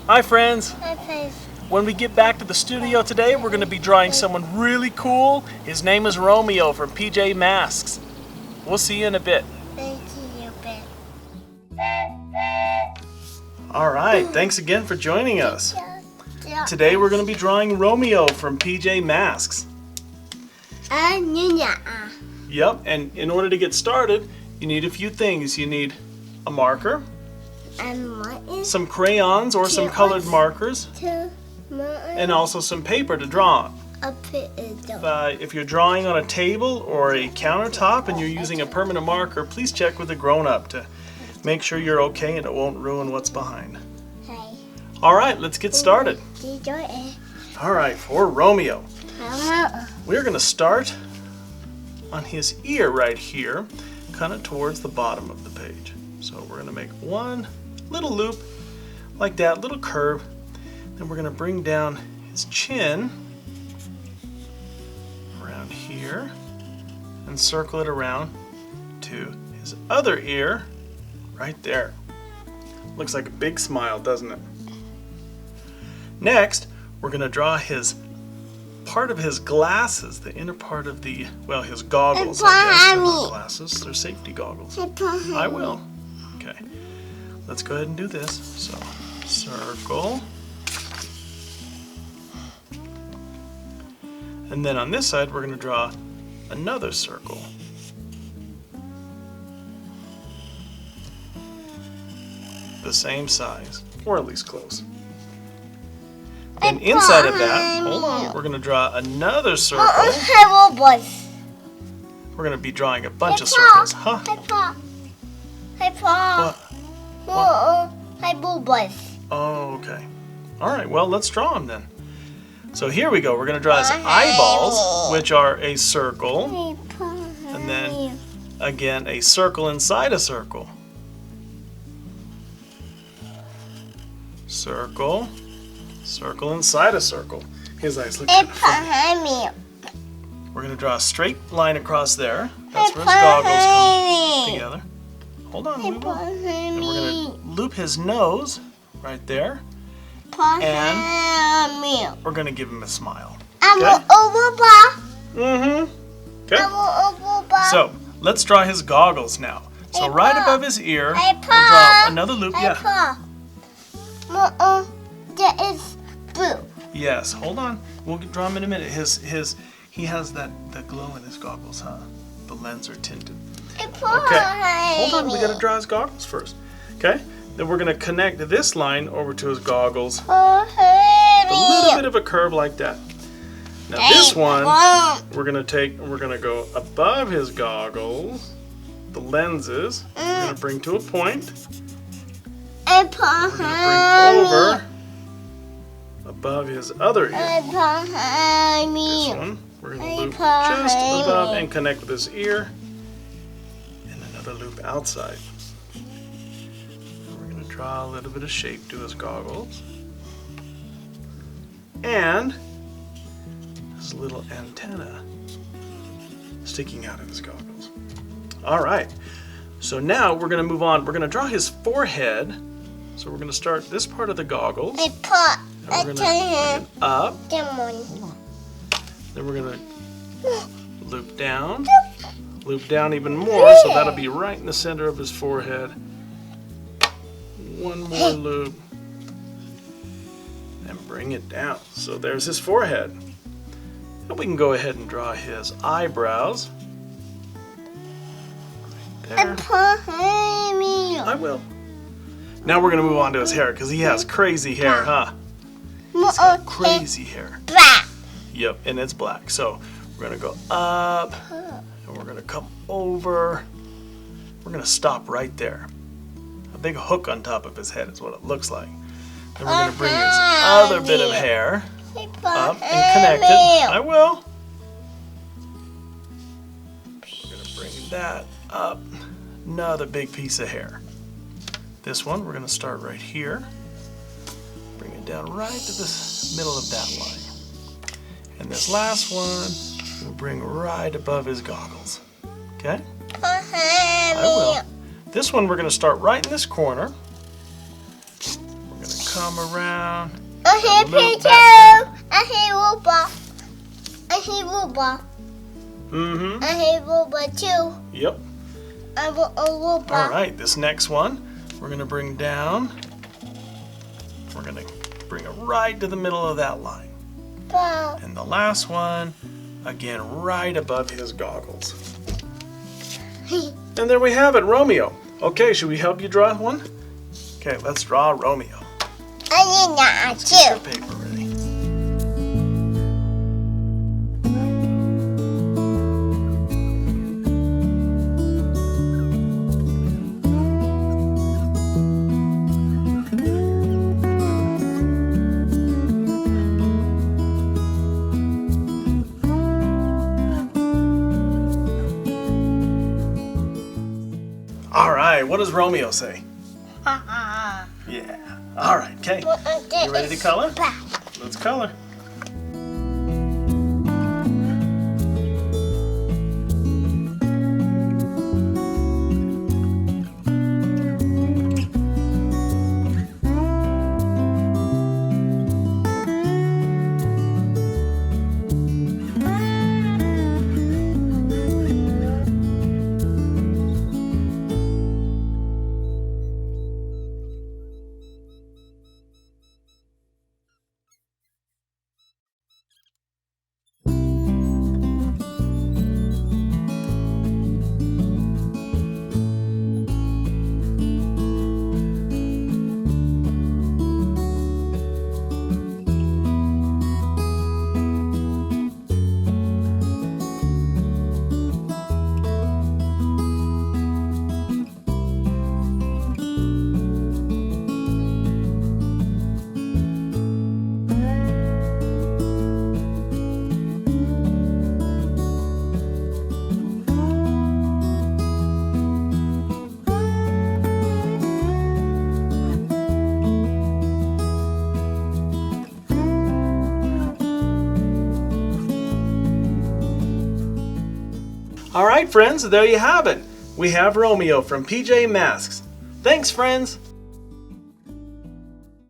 Hi friends! Hi friends. When we get back to the studio today, we're going to be drawing someone really cool. His name is Romeo from PJ Masks. We'll see you in a bit. Thank you, Ben. Alright, thanks again for joining us. Today we're going to be drawing Romeo from PJ Masks. Yep, and in order to get started, you need a few things. You need a marker, some crayons or some colored markers, and also some paper to draw on. If you're drawing on a table or a countertop and you're using a permanent marker, please check with a grown-up to make sure you're okay and it won't ruin what's behind. Alright, let's get started. Alright, for Romeo, we're going to start on his ear right here, kind of towards the bottom of the page. So we're going to make one little loop like that, little curve. Then we're going to bring down his chin around here and circle it around to his other ear right there. Looks like a big smile, doesn't it? Next, we're going to draw his part of his glasses, the inner part of the, well, his goggles, I guess. They're not glasses, they're safety goggles. I will. Okay, let's go ahead and do this. So, circle. And then on this side, we're going to draw another circle. The same size, or at least close. And inside of that, hold on, we're going to draw another circle. We're going to be drawing a bunch of circles, huh? What? Oh, okay. Alright, well, let's draw them then. So here we go. We're going to draw his eyeballs, which are a circle. And then, again, a circle inside a circle. Circle. Circle inside a circle. His eyes look kind of funny. We're going to draw a straight line across there. That's where his goggles come together. Hold on, we will. And we're going to loop his nose right there. And we're going to give him a smile. Okay? Okay. So, let's draw his goggles now. So right above his ear, we'll draw another loop. Yeah. That is blue. Yes, hold on. We'll draw him in a minute. He has the glow in his goggles, huh? The lens are tinted. Okay, hold on. We gotta draw his goggles first. Okay, then we're gonna connect this line over to his goggles. A little bit of a curve like that. Now this one, we're gonna take and we're gonna go above his goggles, the lenses. We're gonna bring to a point. We're gonna bring over above his other ear. This one, we're going to loop just above and connect with his ear. And another loop outside. And we're going to draw a little bit of shape to his goggles. And his little antenna sticking out of his goggles. Alright, so now we're going to move on. We're going to draw his forehead. So we're going to start this part of the goggles. And we're going to bring it up. Hold on. Then we're going to loop down even more, so that'll be right in the center of his forehead. One more loop, and bring it down. So there's his forehead. And we can go ahead and draw his eyebrows. Right there. I will. Now we're going to move on to his hair, because he has crazy hair, huh? He's got crazy hair. Black. Yep, and it's black. So we're going to go up, and we're going to come over. We're going to stop right there. A big hook on top of his head is what it looks like. Then we're going to bring his other bit of hair up and connect it. I will. We're going to bring that up. Another big piece of hair. This one, we're going to start right here. Bring it down right to the middle of that line. And this last one, we'll bring right above his goggles. Okay? I will. This one, we're going to start right in this corner. We're going to come around. I hear Peter. I hear robot. I hear robot. Mm-hmm. I hear robot too. Yep. I want a robot. All right, this next one we're going to bring down. We're going to bring it right to the middle of that line. Pa. And the last one, again, right above his goggles. And there we have it, Romeo. Okay, should we help you draw one? Okay, let's draw Romeo. I need that Get your too. paper ready. All right, what does Romeo say? Yeah. All right, okay. You ready to color? Let's color. All right, friends, there you have it. We have Romeo from PJ Masks. Thanks, friends.